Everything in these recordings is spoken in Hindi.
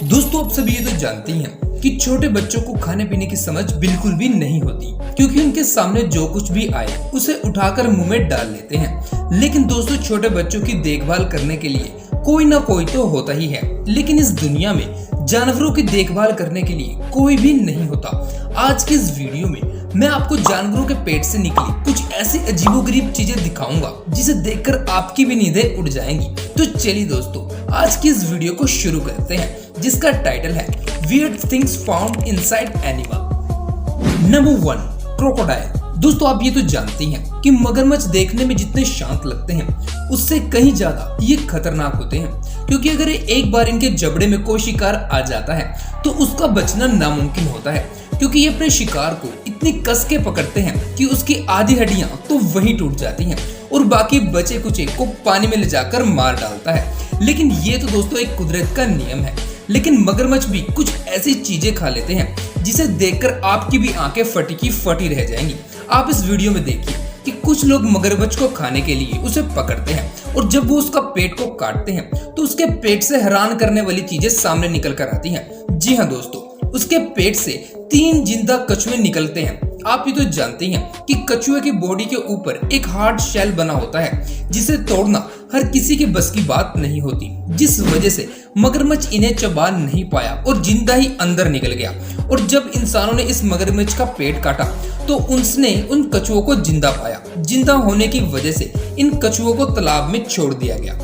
दोस्तों आप सभी ये तो जानते ही हैं कि छोटे बच्चों को खाने पीने की समझ बिल्कुल भी नहीं होती, क्योंकि उनके सामने जो कुछ भी आए उसे उठाकर मुंह में डाल लेते हैं। लेकिन दोस्तों छोटे बच्चों की देखभाल करने के लिए कोई ना कोई तो होता ही है, लेकिन इस दुनिया में जानवरों की देखभाल करने के लिए कोई भी नहीं होता। आज के इस वीडियो में मैं आपको जानवरों के पेट से निकली कुछ ऐसी अजीबोगरीब चीजें दिखाऊंगा जिसे देखकर आपकी भी नींदें उड़ जाएंगी। तो चलिए दोस्तों आज की इस वीडियो को शुरू करते हैं, जिसका टाइटल है weird things found inside animal. Number 1, crocodile. दोस्तों आप ये तो जानते हैं कि मगरमच्छ देखने में जितने शांत लगते हैं उससे कहीं ज्यादा ये खतरनाक होते हैं, क्योंकि अगर एक बार इनके जबड़े में कोई शिकार आ जाता है तो उसका बचना नामुमकिन होता है, क्योंकि ये अपने शिकार को इतनी कस के पकड़ते हैं कि उसकी आधी हड्डियां तो वहीं टूट जाती हैं और बाकी बचे कुचे को पानी में ले जाकर मार डालता है। लेकिन ये तो दोस्तों एक कुदरत का नियम है। लेकिन मगरमच्छ भी कुछ ऐसी चीजें खा लेते हैं जिसे देखकर आपकी भी आंखें फटी की फटी रह जाएंगी। आप इस वीडियो में देखिए कि कुछ लोग मगरमच्छ को खाने के लिए उसे पकड़ते हैं और जब वो उसका पेट को काटते हैं तो उसके पेट से हैरान करने वाली चीजें सामने निकल कर आती हैं। जी हाँ दोस्तों, उसके पेट से 3 जिंदा कछुए निकलते हैं। आप ये तो जानते हैं कि कछुए की बॉडी के ऊपर एक हार्ड शेल बना होता है जिसे तोड़ना हर किसी के बस की बात नहीं होती, जिस वजह से मगरमच्छ इन्हें चबा नहीं पाया और जिंदा ही अंदर निकल गया। और जब इंसानों ने इस मगरमच्छ का पेट काटा तो उसने उन कछुओं को जिंदा पाया। जिंदा होने की वजह से इन कछुओं को तालाब में छोड़ दिया गया।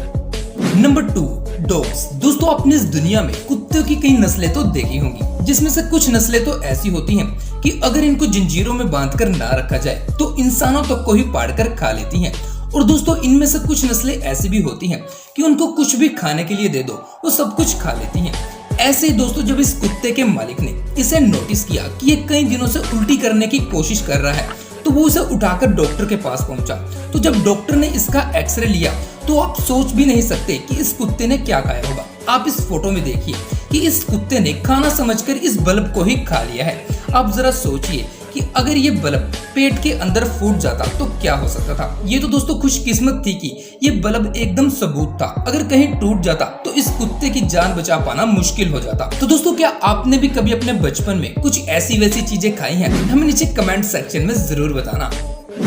Number 2, dogs. दोस्तों आपने इस दुनिया में कुत्तों की कई नस्लें तो देखी होंगी, जिसमें से कुछ नस्लें तो ऐसी होती हैं कि अगर इनको जंजीरों में बांधकर ना रखा जाए तो इंसानों तक को ही पाड़कर खा लेती हैं। और दोस्तों इनमें से कुछ नस्लें ऐसी भी होती हैं कि उनको कुछ भी खाने के लिए दे दो वो सब कुछ खा लेती हैं। ऐसे ही दोस्तों जब इस कुत्ते के मालिक ने इसे नोटिस किया कि ये कई दिनों से उल्टी करने की कोशिश कर रहा है तो वो उसे उठाकर डॉक्टर के पास पहुंचा। तो जब डॉक्टर ने इसका एक्सरे लिया तो आप सोच भी नहीं सकते कि इस कुत्ते ने क्या खाया होगा। आप इस फोटो में देखिए कि इस कुत्ते ने खाना समझकर इस बल्ब को ही खा लिया है। आप जरा सोचिए कि अगर ये बल्ब पेट के अंदर फूट जाता तो क्या हो सकता था। ये तो दोस्तों खुशकिस्मत थी कि ये बल्ब एकदम सबूत था, अगर कहीं टूट जाता तो इस कुत्ते की जान बचा पाना मुश्किल हो जाता। तो दोस्तों क्या आपने भी कभी अपने बचपन में कुछ ऐसी वैसी चीजें खाई हैं? हमें नीचे कमेंट सेक्शन में जरूर बताना।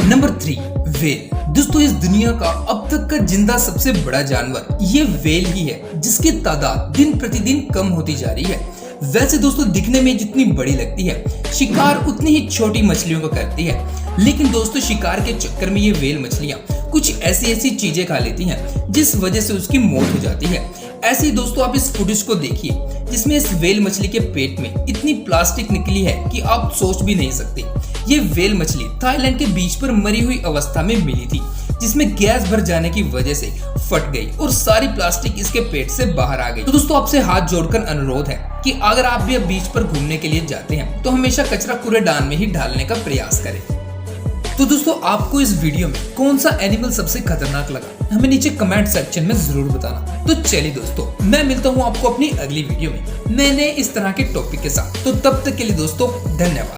Number 3, whale. दोस्तों इस दुनिया का अब तक का जिंदा सबसे बड़ा जानवर ये व्हेल ही है, जिसकी तादाद दिन प्रतिदिन कम होती जा रही है। वैसे दोस्तों दिखने में जितनी बड़ी लगती है शिकार उतनी ही छोटी मछलियों को करती है, लेकिन दोस्तों शिकार के चक्कर में ये व्हेल मछलियां कुछ ऐसी चीजें खा लेती हैं जिस वजह से उसकी मौत हो जाती है। ऐसे ही दोस्तों आप इस फुटेज को देखिए जिसमें इस व्हेल मछली के पेट में इतनी प्लास्टिक निकली है कि आप सोच भी नहीं सकते। ये व्हेल मछली थाईलैंड के बीच पर मरी हुई अवस्था में मिली थी, जिसमें गैस भर जाने की वजह से फट गई और सारी प्लास्टिक इसके पेट से बाहर आ गई। तो दोस्तों आपसे हाथ जोड़कर अनुरोध है कि अगर आप भी अब बीच पर घूमने के लिए जाते हैं तो हमेशा कचरा कूड़ेदान में ही डालने का प्रयास करें। तो दोस्तों आपको इस वीडियो में कौन सा एनिमल सबसे खतरनाक लगा हमें नीचे कमेंट सेक्शन में जरूर बताना। तो चलिए दोस्तों मैं मिलता हूँ आपको अपनी अगली वीडियो में नए इस तरह के टॉपिक के साथ। तो तब तक के लिए दोस्तों धन्यवाद।